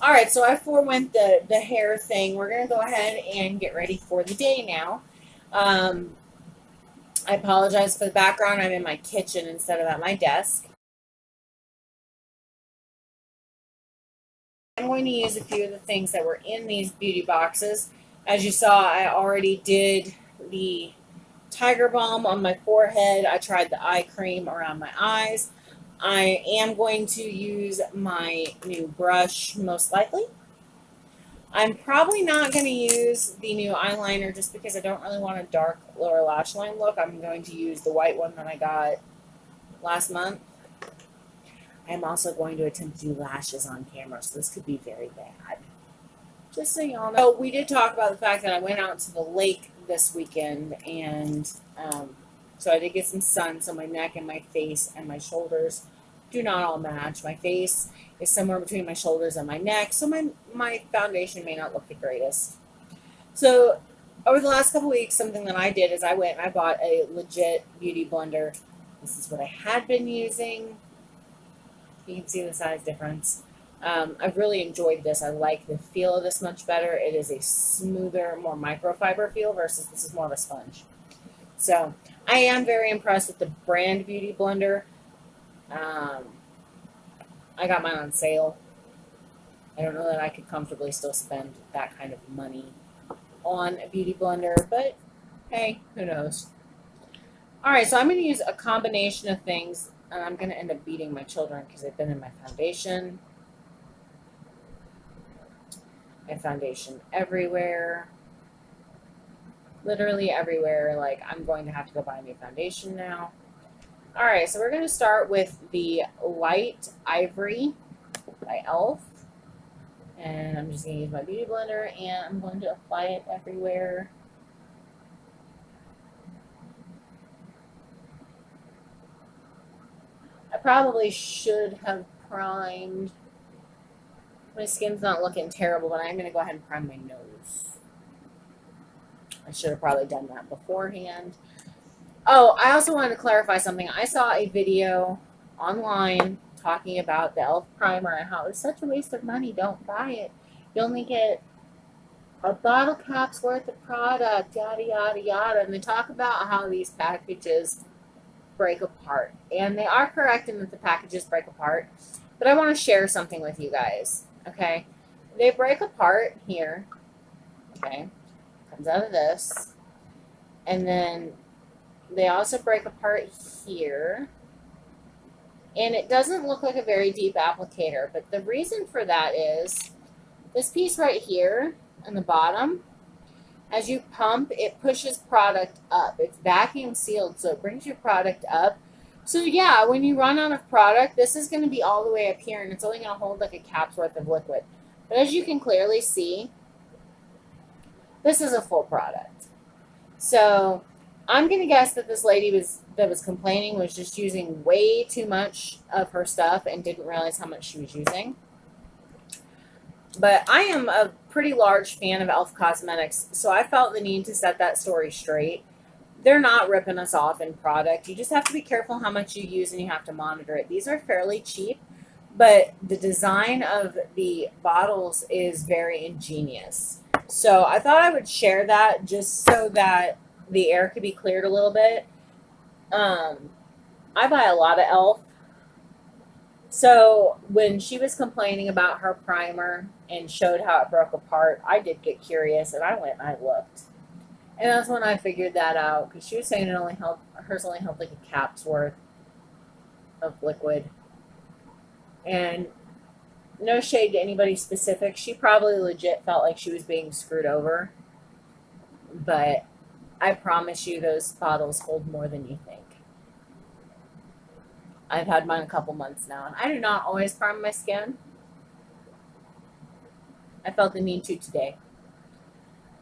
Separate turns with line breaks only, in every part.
All right, so I forewent the hair thing. We're gonna go ahead and get ready for the day now. Um, I apologize for the background. I'm in my kitchen instead of at my desk. I'm going to use a few of the things that were in these beauty boxes. As you saw, I already did the Tiger Balm on my forehead. I tried the eye cream around my eyes. I am going to use my new brush most likely. I'm probably not going to use the new eyeliner just because I don't really want a dark lower lash line look. I'm going to use the white one that I got last month. I'm also going to attempt to do lashes on camera, so this could be very bad. Just so y'all know. So we did talk about the fact that I went out to the lake this weekend, and so I did get some sun, so my neck and my face and my shoulders do not all match. My face is somewhere between my shoulders and my neck, so my foundation may not look the greatest. So over the last couple weeks, something that I did is I went and I bought a legit beauty blender. This is what I had been using. You can see the size difference. I've really enjoyed this. I like the feel of this much better. It is a smoother, more microfiber feel versus this is more of a sponge. So I am very impressed with the brand Beauty Blender. Um, I got mine on sale. I don't know that I could comfortably still spend that kind of money on a beauty blender, but hey, who knows? All right, so I'm going to use a combination of things, and I'm going to end up beating my children because they've been in my foundation. My foundation everywhere. Literally everywhere. Like, I'm going to have to go buy a new foundation now. All right, so we're going to start with the Light Ivory by e.l.f. And I'm just going to use my beauty blender, and I'm going to apply it everywhere. I probably should have primed. My skin's not looking terrible, but I'm going to go ahead and prime my nose. I should have probably done that beforehand. Oh, I also wanted to clarify something. I saw a video online talking about the e.l.f. primer and how it's such a waste of money. Don't buy it. You only get a bottle cap's worth of product, yada, yada, yada. And they talk about how these packages break apart. And they are correct in that the packages break apart. But I want to share something with you guys. Okay? They break apart here. Okay? Comes out of this. And then they also break apart here. And it doesn't look like a very deep applicator. But the reason for that is this piece right here on the bottom, as you pump, it pushes product up. It's vacuum sealed, so it brings your product up. So yeah, when you run out of product, this is going to be all the way up here, and it's only going to hold like a cap's worth of liquid. But as you can clearly see, this is a full product. So I'm going to guess that this lady that was complaining was just using way too much of her stuff and didn't realize how much she was using. But I am a pretty large fan of e.l.f. Cosmetics, so I felt the need to set that story straight. They're not ripping us off in product. You just have to be careful how much you use and you have to monitor it. These are fairly cheap, but the design of the bottles is very ingenious. So I thought I would share that just so that the air could be cleared a little bit. I buy a lot of e.l.f. So when she was complaining about her primer and showed how it broke apart, I did get curious and I went and I looked. And that's when I figured that out because she was saying hers only held like a cap's worth of liquid. And no shade to anybody specific. She probably legit felt like she was being screwed over. But I promise you those bottles hold more than you think. I've had mine a couple months now, and I do not always prime my skin. I felt the need to today.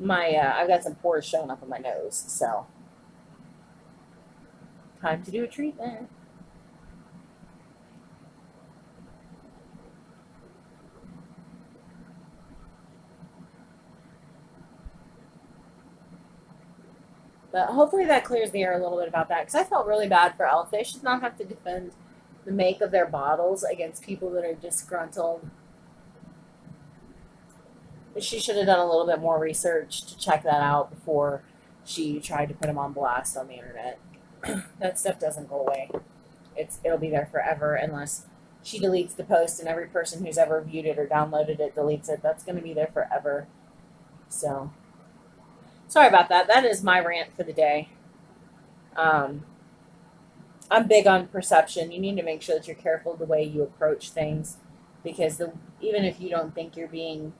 I've got some pores showing up on my nose, so time to do a treatment. But hopefully that clears the air a little bit about that, because I felt really bad for e.l.f. They should not have to defend the make of their bottles against people that are disgruntled She should have done a little bit more research to check that out before she tried to put him on blast on the internet. That stuff doesn't go away. It'll be there forever unless she deletes the post and every person who's ever viewed it or downloaded it deletes it. That's going to be there forever. So, sorry about that. That is my rant for the day. I'm big on perception. You need to make sure that you're careful the way you approach things, because even if you don't think you're being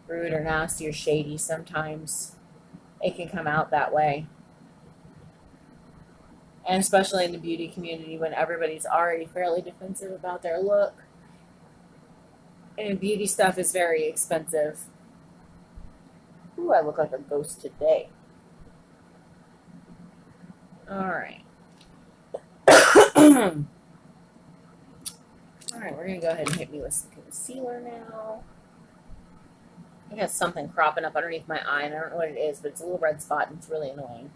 rude or nasty or shady, sometimes it can come out that way. And especially in the beauty community when everybody's already fairly defensive about their look. And beauty stuff is very expensive. Ooh, I look like a ghost today. Alright. Alright, we're going to go ahead and hit me with some concealer now. I got something cropping up underneath my eye, and I don't know what it is, but it's a little red spot, and it's really annoying.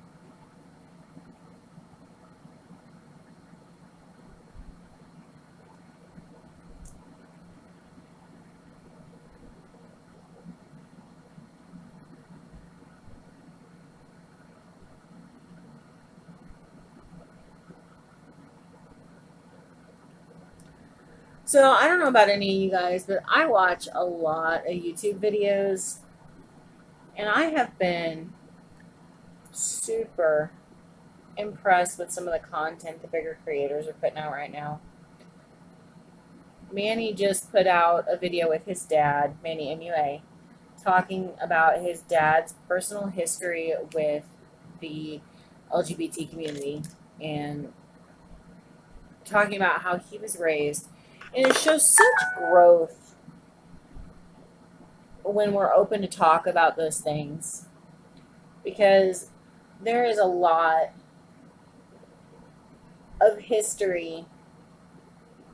So, I don't know about any of you guys, but I watch a lot of YouTube videos, and I have been super impressed with some of the content the bigger creators are putting out right now. Manny just put out a video with his dad, Manny MUA, talking about his dad's personal history with the LGBT community and talking about how he was raised. And it shows such growth when we're open to talk about those things, because there is a lot of history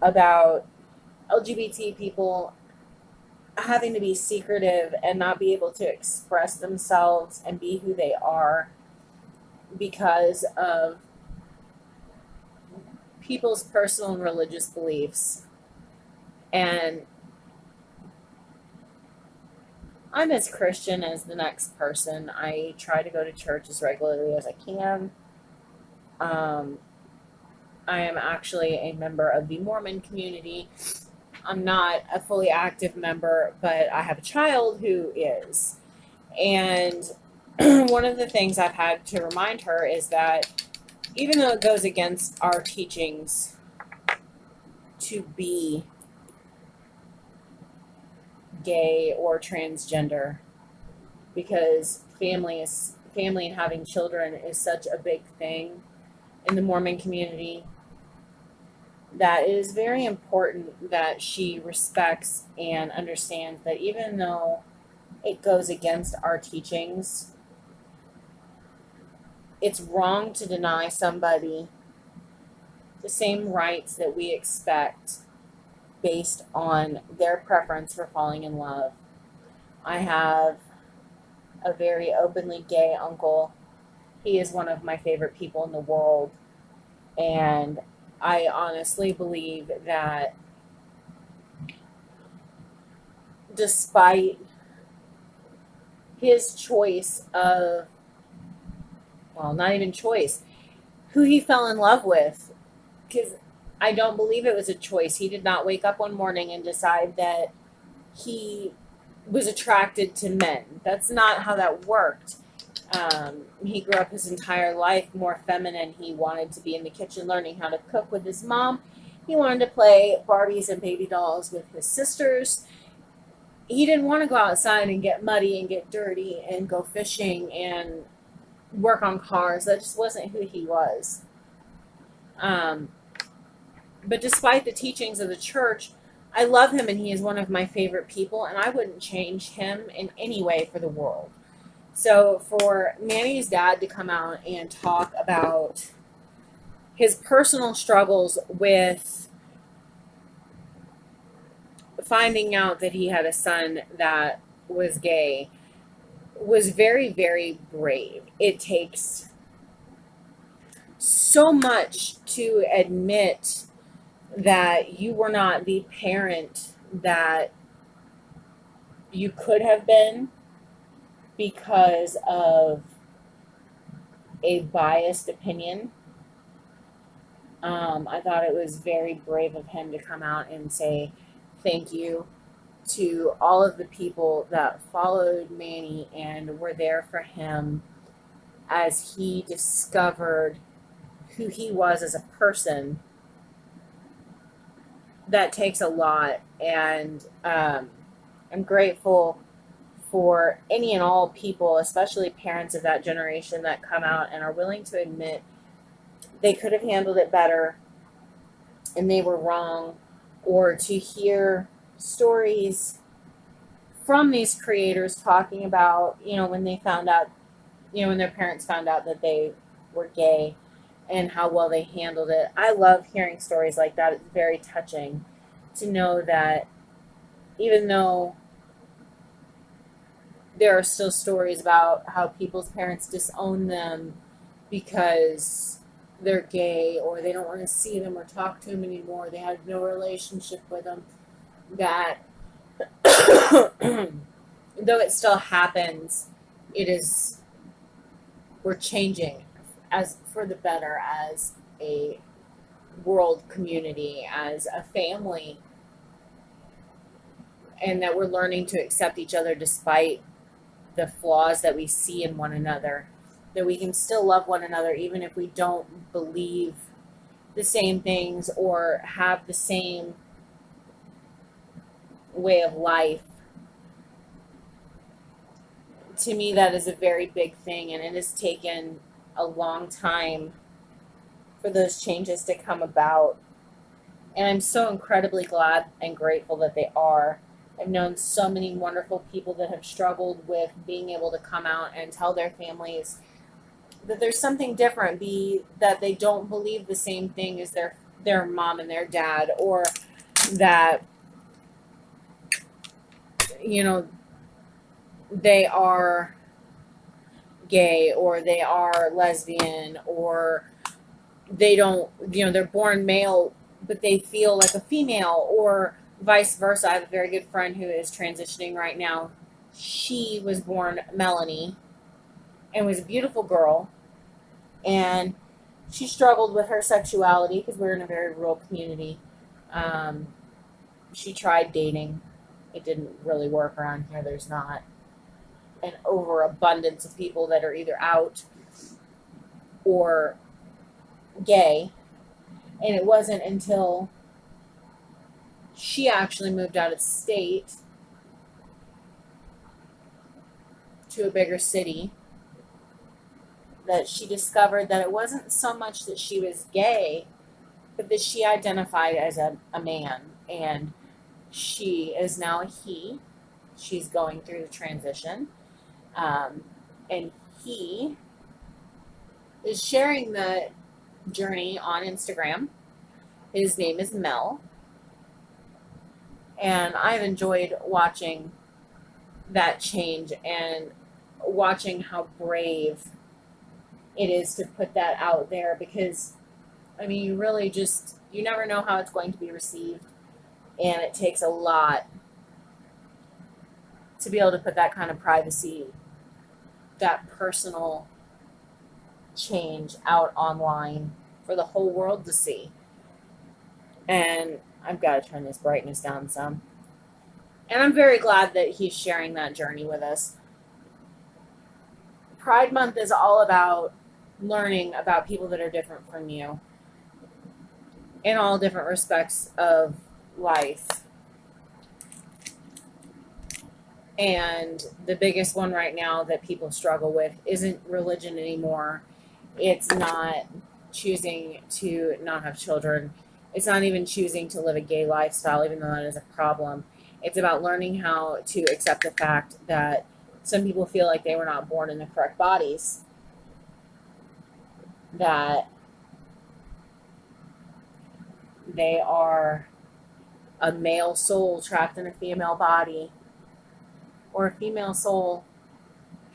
about LGBT people having to be secretive and not be able to express themselves and be who they are because of people's personal and religious beliefs. And I'm as Christian as the next person. I try to go to church as regularly as I can. I am actually a member of the Mormon community. I'm not a fully active member, but I have a child who is. And one of the things I've had to remind her is that even though it goes against our teachings to be gay or transgender, because family and having children is such a big thing in the Mormon community, that it is very important that she respects and understands that even though it goes against our teachings, it's wrong to deny somebody the same rights that we expect based on their preference for falling in love. I have a very openly gay uncle. He is one of my favorite people in the world. And I honestly believe that despite his choice of, well, not even choice, who he fell in love with, because I don't believe it was a choice. He did not wake up one morning and decide that he was attracted to men. That's not how that worked. He grew up his entire life more feminine. He wanted to be in the kitchen learning how to cook with his mom. He wanted to play Barbies and baby dolls with his sisters. He didn't want to go outside and get muddy and get dirty and go fishing and work on cars. That just wasn't who he was. But despite the teachings of the church, I love him and he is one of my favorite people, and I wouldn't change him in any way for the world. So for Manny's dad to come out and talk about his personal struggles with finding out that he had a son that was gay was very, very brave. It takes so much to admit that you were not the parent that you could have been because of a biased opinion. I thought it was very brave of him to come out and say thank you to all of the people that followed Manny and were there for him as he discovered who he was as a person. That takes a lot, and I'm grateful for any and all people, especially parents of that generation, that come out and are willing to admit they could have handled it better and they were wrong, or to hear stories from these creators talking about, when they found out, when their parents found out that they were gay and how well they handled it. I love hearing stories like that. It's very touching to know that even though there are still stories about how people's parents disown them because they're gay, or they don't want to see them or talk to them anymore, they have no relationship with them, that though it still happens, we're changing as for the better, as a world community, as a family, and that we're learning to accept each other despite the flaws that we see in one another, that we can still love one another even if we don't believe the same things or have the same way of life. To me, that is a very big thing, and it has taken a long time for those changes to come about. And I'm so incredibly glad and grateful that they are. I've known so many wonderful people that have struggled with being able to come out and tell their families that there's something different, be that they don't believe the same thing as their mom and their dad, or that they are gay, or they are lesbian, or they don't, they're born male but they feel like a female, or vice versa. I have a very good friend who is transitioning right now. She was born Melanie and was a beautiful girl, and she struggled with her sexuality because we're in a very rural community. She tried dating. It didn't really work around here. There's not an overabundance of people that are either out or gay. And it wasn't until she actually moved out of state to a bigger city that she discovered that it wasn't so much that she was gay, but that she identified as a man. And she is now a he. She's going through the transition. And he is sharing the journey on Instagram. His name is Mel. And I've enjoyed watching that change and watching how brave it is to put that out there, because you really you never know how it's going to be received, and it takes a lot to be able to put that kind of privacy, that personal change out online for the whole world to see. And I've got to turn this brightness down some. And I'm very glad that he's sharing that journey with us. Pride Month is all about learning about people that are different from you in all different respects of life. And the biggest one right now that people struggle with isn't religion anymore. It's not choosing to not have children. It's not even choosing to live a gay lifestyle, even though that is a problem. It's about learning how to accept the fact that some people feel like they were not born in the correct bodies, that they are a male soul trapped in a female body, or a female soul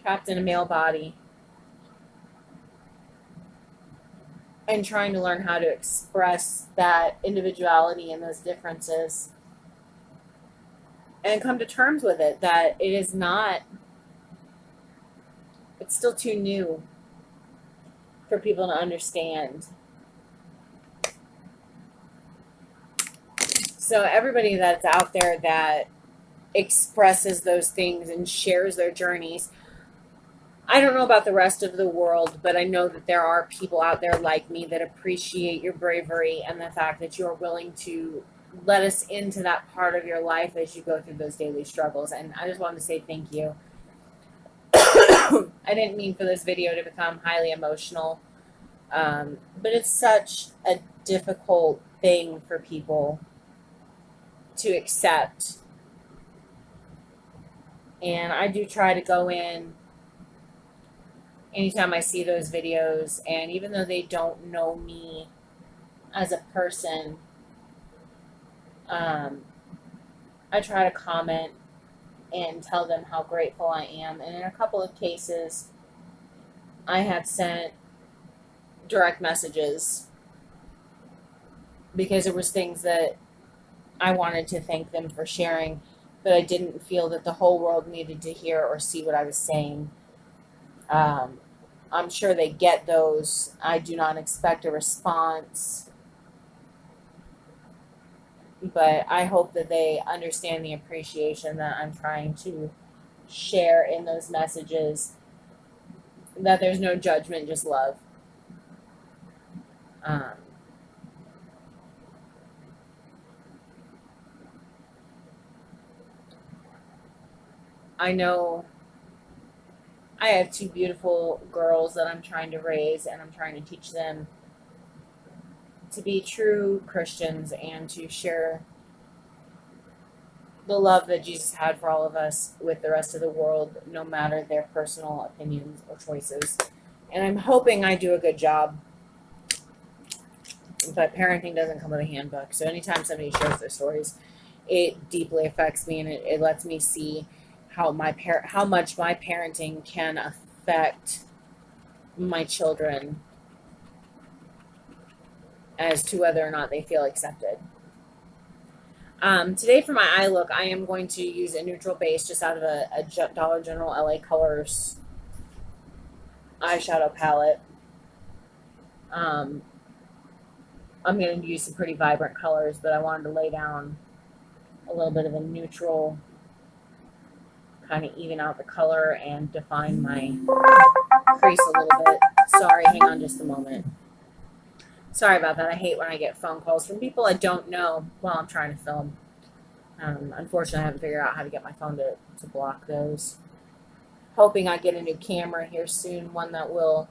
trapped in a male body, and trying to learn how to express that individuality and those differences and come to terms with it, that it is not, it's still too new for people to understand. So everybody that's out there that expresses those things and shares their journeys, I don't know about the rest of the world, but I know that there are people out there like me that appreciate your bravery and the fact that you're willing to let us into that part of your life as you go through those daily struggles. And I just wanted to say thank you. I didn't mean for this video to become highly emotional, but it's such a difficult thing for people to accept. And I do try to go in anytime I see those videos, and even though they don't know me as a person, I try to comment and tell them how grateful I am. And in a couple of cases, I have sent direct messages because it was things that I wanted to thank them for sharing, but I didn't feel that the whole world needed to hear or see what I was saying. I'm sure they get those. I do not expect a response, but I hope that they understand the appreciation that I'm trying to share in those messages, that there's no judgment, just love. I know I have two beautiful girls that I'm trying to raise, and I'm trying to teach them to be true Christians and to share the love that Jesus had for all of us with the rest of the world, no matter their personal opinions or choices. And I'm hoping I do a good job. But parenting doesn't come with a handbook. So anytime somebody shares their stories, it deeply affects me, and it lets me see how much my parenting can affect my children as to whether or not they feel accepted. Today for my eye look, I am going to use a neutral base just out of a Dollar General LA Colors eyeshadow palette. I'm going to use some pretty vibrant colors, but I wanted to lay down a little bit of a neutral, kind of even out the color and define my crease a little bit. Sorry, hang on just a moment. Sorry about that. I hate when I get phone calls from people I don't know while I'm trying to film. Unfortunately, I haven't figured out how to get my phone to block those. Hoping I get a new camera here soon, one that will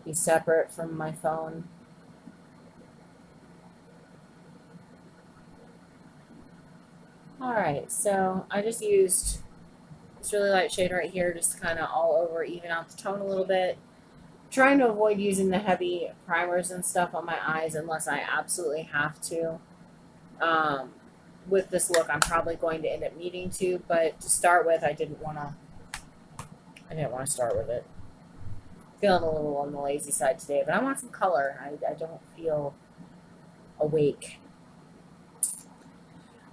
be separate from my phone. Alright, so I just used this really light shade right here, just kind of all over, even out the tone a little bit. Trying to avoid using the heavy primers and stuff on my eyes unless I absolutely have to. With this look, I'm probably going to end up needing to, but to start with, I didn't want to start with it. Feeling a little on the lazy side today, but I want some color. I don't feel awake.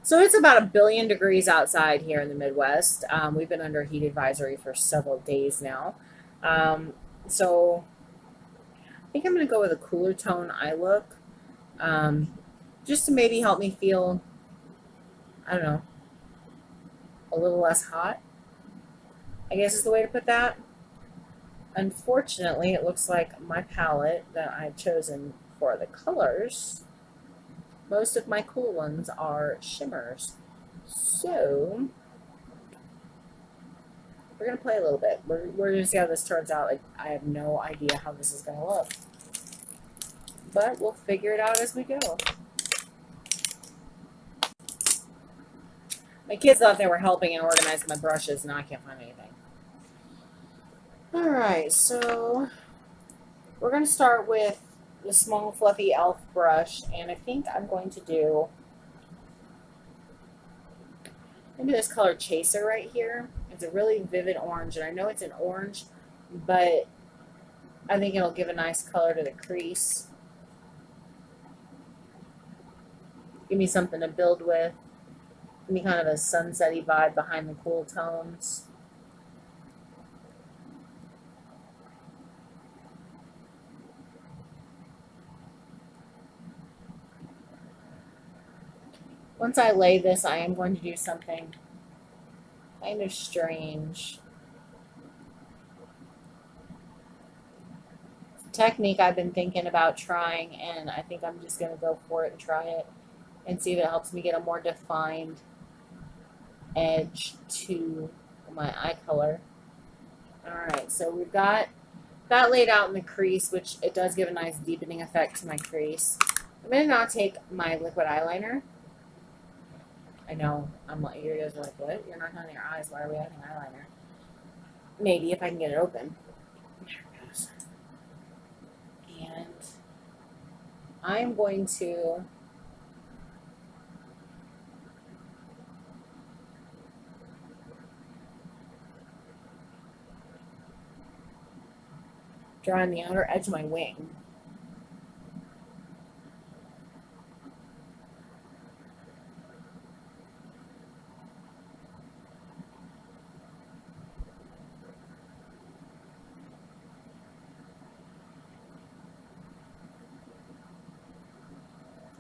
So it's about 1 billion degrees outside here in the Midwest. We've been under a heat advisory for several days now. So I think I'm going to go with a cooler tone eye look, just to maybe help me feel, I don't know, a little less hot, I guess is the way to put that. Unfortunately, it looks like my palette that I've chosen for the colors, most of my cool ones are shimmers. So we're going to play a little bit. We're going to see how this turns out. Like, I have no idea how this is going to look, but we'll figure it out as we go. My kids thought they were helping and organizing my brushes. Now I can't find anything. Alright, so we're going to start with the small fluffy elf brush, and I think I'm going to do maybe this color Chaser right here. It's a really vivid orange, and I know it's an orange, but I think it'll give a nice color to the crease. Give me something to build with. Be kind of a sunsetty vibe behind the cool tones. Once I lay this, I am going to do something kind of strange. Technique I've been thinking about trying, and I think I'm just going to go for it and try it and see if it helps me get a more defined edge to my eye color. Alright, so we've got that laid out in the crease, which it does give a nice deepening effect to my crease. I'm going to now take my liquid eyeliner. I know, I'm like, you guys are like, what? You're not on your eyes, why are we adding eyeliner? Maybe if I can get it open. There it goes. And I'm going to draw on the outer edge of my wing.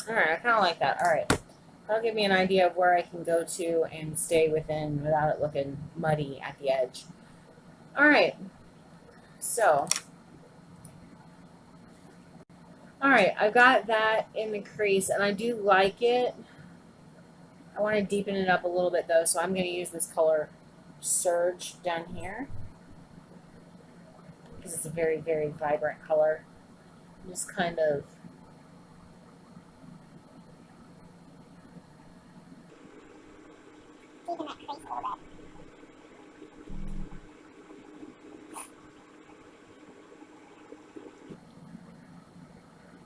Alright, I kind of like that. Alright, that'll give me an idea of where I can go to and stay within without it looking muddy at the edge. Alright, so, alright, I've got that in the crease, and I do like it. I want to deepen it up a little bit, though, so I'm going to use this color Surge down here, because it's a very, very vibrant color. Just kind of deepen that crease a little bit.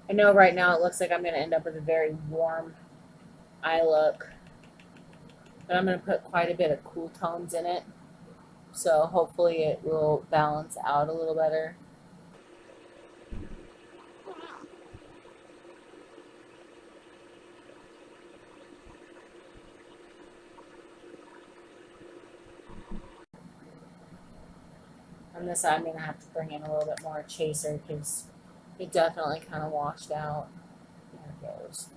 I know right now it looks like I'm going to end up with a very warm eye look, but I'm going to put quite a bit of cool tones in it, so hopefully it will balance out a little better. On this side, I'm going to have to bring in a little bit more chaser because it definitely kind of washed out. There it goes.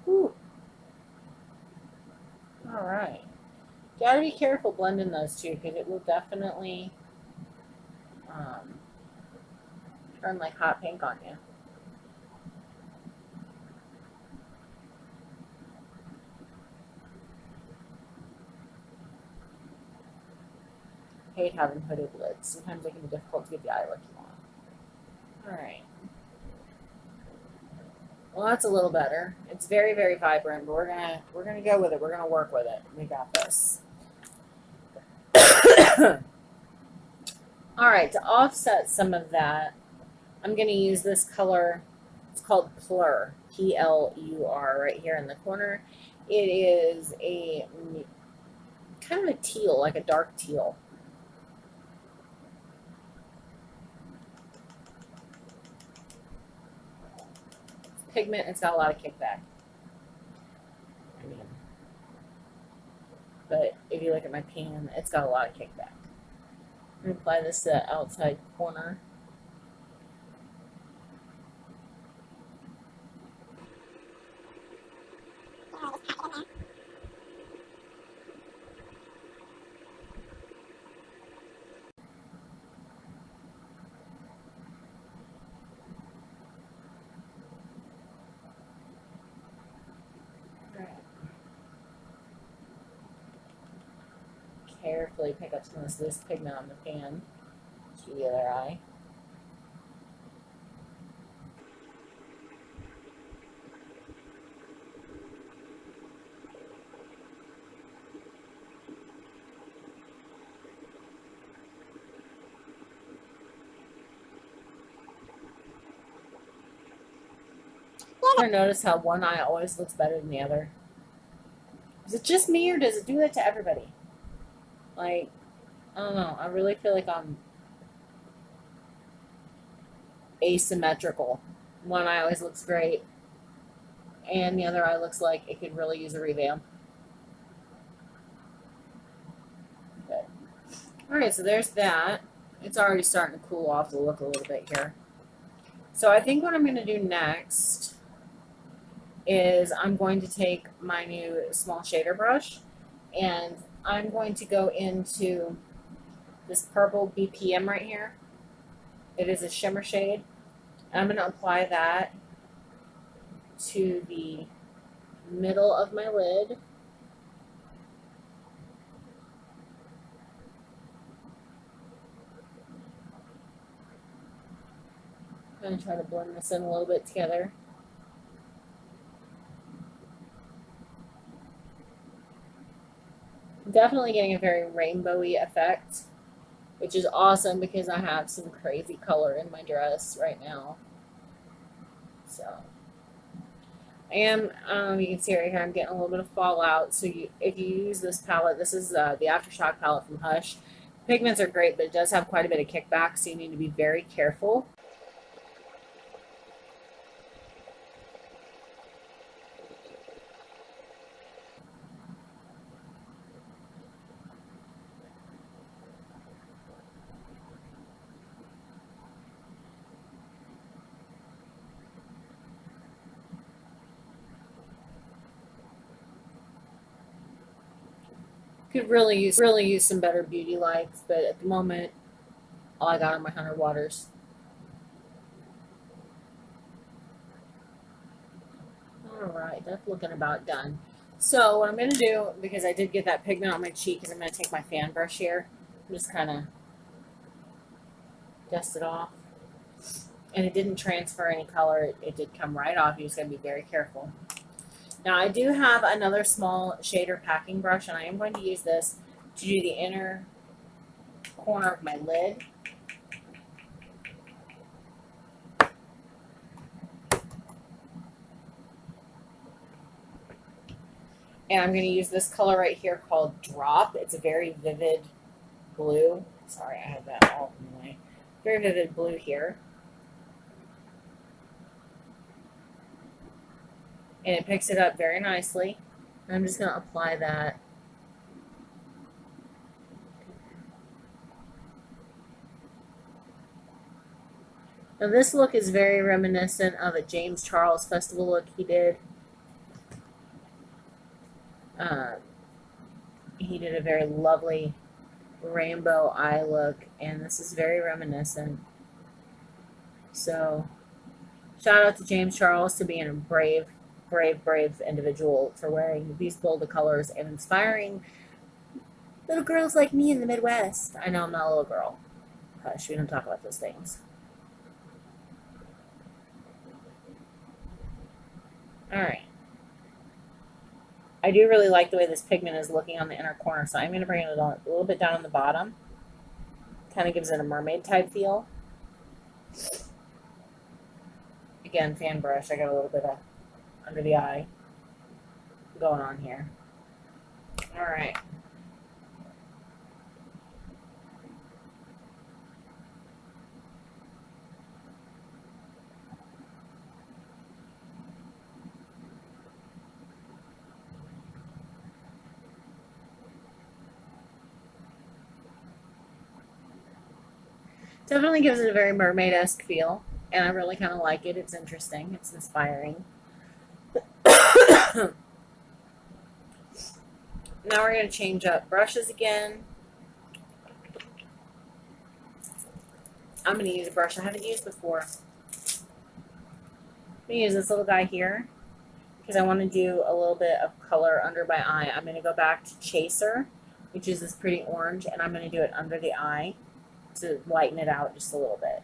Whew. All right. Gotta be careful blending those two because it will definitely turn like hot pink on you. I hate having hooded lids. Sometimes they can be difficult to get the eye look you want. Alright. Well, that's a little better. It's very, very vibrant, but we're gonna go with it. We're gonna work with it. We got this. Alright, to offset some of that, I'm gonna use this color. It's called Plur. Plur right here in the corner. It is a kind of a teal, like a dark teal. Pigment, it's got a lot of kickback. But if you look at my pan, it's got a lot of kickback. I'm going to apply this to the outside corner. Carefully pick up some of this pigment on the pan to the other eye. Ever notice how one eye always looks better than the other? Is it just me or does it do that to everybody? Like, I don't know. I really feel like I'm asymmetrical. One eye always looks great, and the other eye looks like it could really use a revamp. Good. All right, so there's that. It's already starting to cool off the look a little bit here. So I think what I'm going to do next is I'm going to take my new small shader brush, and I'm going to go into this purple BPM right here. It is a shimmer shade. And I'm going to apply that to the middle of my lid. I'm going to try to blend this in a little bit together. I'm definitely getting a very rainbowy effect, which is awesome because I have some crazy color in my dress right now. So I am, you can see right here, I'm getting a little bit of fallout. So if you use this palette, this is the Aftershock palette from Hush. Pigments are great, but it does have quite a bit of kickback, so you need to be very careful. Could really use some better beauty lights, but at the moment, all I got are my 100 waters. All right, that's looking about done. So what I'm going to do, because I did get that pigment on my cheek, is I'm going to take my fan brush here, and just kind of dust it off. And it didn't transfer any color. It did come right off. You just got to be very careful. Now I do have another small shader packing brush, and I am going to use this to do the inner corner of my lid. And I'm going to use this color right here called Drop. It's a very vivid blue. Sorry, I have that all in the way. Very vivid blue here. And it picks it up very nicely. I'm just going to apply that. Now this look is very reminiscent of a James Charles festival look he did. He did a very lovely rainbow eye look, and this is very reminiscent. So shout out to James Charles to being a brave individual for wearing these bold of colors and inspiring little girls like me in the Midwest. I know I'm not a little girl. Hush, we don't talk about those things. Alright. I do really like the way this pigment is looking on the inner corner, so I'm going to bring it a little bit down on the bottom. Kind of gives it a mermaid type feel. Again, fan brush. I got a little bit of under the eye going on here. Alright. Definitely gives it a very mermaid-esque feel, and I really kind of like it. It's interesting. It's inspiring. Now we're going to change up brushes again. I'm going to use a brush I haven't used before. I'm going to use this little guy here because I want to do a little bit of color under my eye. I'm going to go back to Chaser, which is this pretty orange, and I'm going to do it under the eye to lighten it out just a little bit.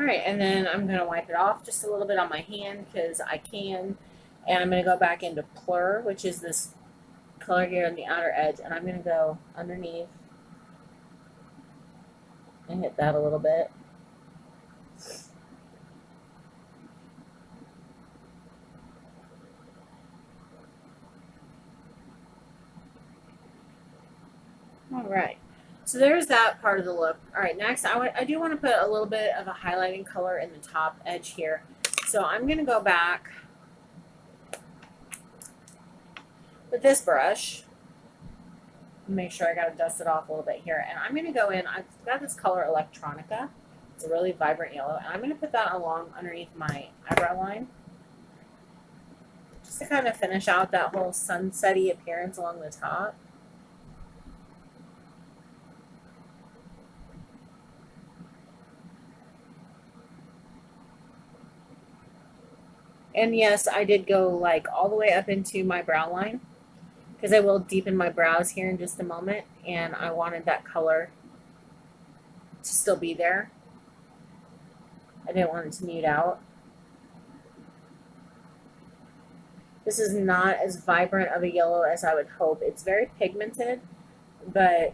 right, and then I'm going to wipe it off just a little bit on my hand because I can. And I'm going to go back into Plur, which is this color here on the outer edge. And I'm going to go underneath and hit that a little bit. All right. So there's that part of the look. All right, next I do want to put a little bit of a highlighting color in the top edge here. So I'm going to go back with this brush. Make sure I got to dust it off a little bit here. And I'm going to go in, I've got this color Electronica. It's a really vibrant yellow. And I'm going to put that along underneath my eyebrow line. Just to kind of finish out that whole sunset-y appearance along the top. And yes, I did go like all the way up into my brow line because I will deepen my brows here in just a moment, and I wanted that color to still be there. I didn't want it to mute out. This is not as vibrant of a yellow as I would hope. It's very pigmented, but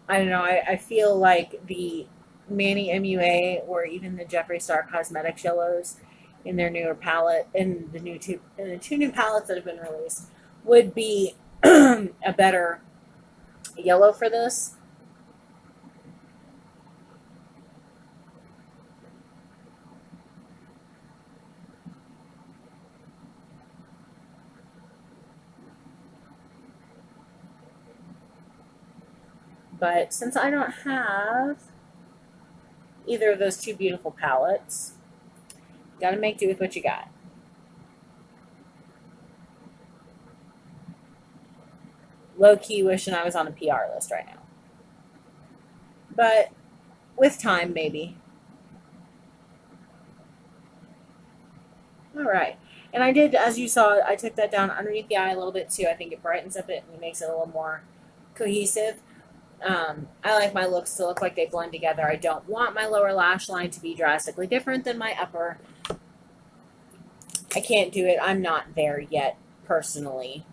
I don't know, I feel like the Manny MUA or even the Jeffree Star Cosmetics yellows in their newer palette, in the two new palettes that have been released, would be a better yellow for this. But since I don't have either of those two beautiful palettes, you gotta make do with what you got. Low-key wishing I was on a PR list right now. But with time, maybe. All right. And I did, as you saw, I took that down underneath the eye a little bit too. I think it brightens up it and it makes it a little more cohesive. I like my looks to look like they blend together. I don't want my lower lash line to be drastically different than my upper. I can't do it. I'm not there yet, personally.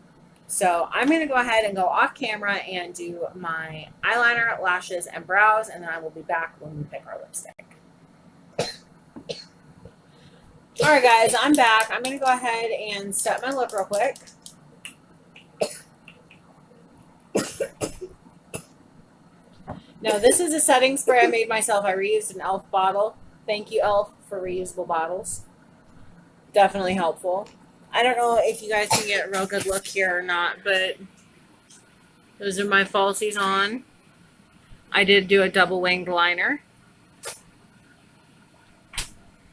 So I'm going to go ahead and go off camera and do my eyeliner, lashes, and brows, and then I will be back when we pick our lipstick. All right, guys, I'm back. I'm going to go ahead and set my lip real quick. Now, this is a setting spray I made myself. I reused an e.l.f. bottle. Thank you, e.l.f., for reusable bottles. Definitely helpful. I don't know if you guys can get a real good look here or not, but those are my falsies on. I did do a double winged liner.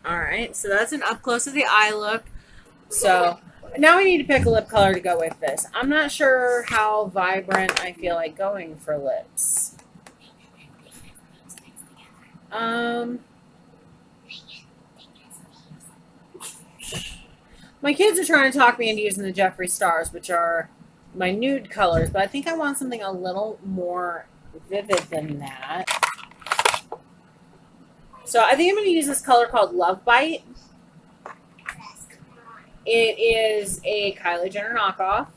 All right, so that's an up close of the eye look. So now we need to pick a lip color to go with this. I'm not sure how vibrant I feel like going for lips. My kids are trying to talk me into using the Jeffree Stars, which are my nude colors, but I think I want something a little more vivid than that. So I think I'm going to use this color called Love Bite. It is a Kylie Jenner knockoff,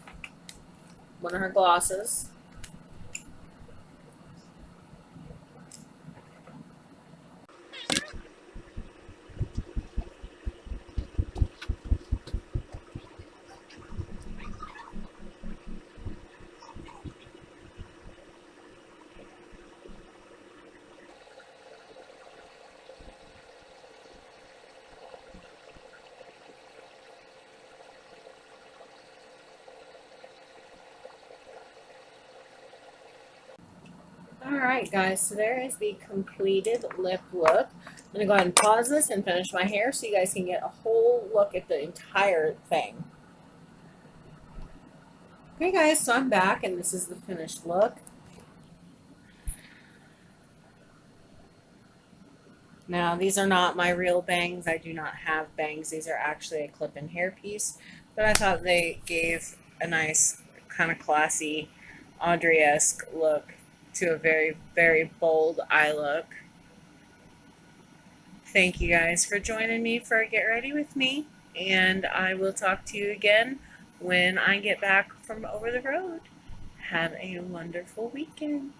one of her glosses. Alright guys, so there is the completed lip look. I'm going to go ahead and pause this and finish my hair so you guys can get a whole look at the entire thing. Okay guys, so I'm back and this is the finished look. Now these are not my real bangs. I do not have bangs. These are actually a clip-in hairpiece. But I thought they gave a nice kind of classy Audrey-esque look to a very, very bold eye look. I Thank you guys for joining me for Get Ready With Me, and I will talk to you again when I get back from over the road. Have a wonderful weekend.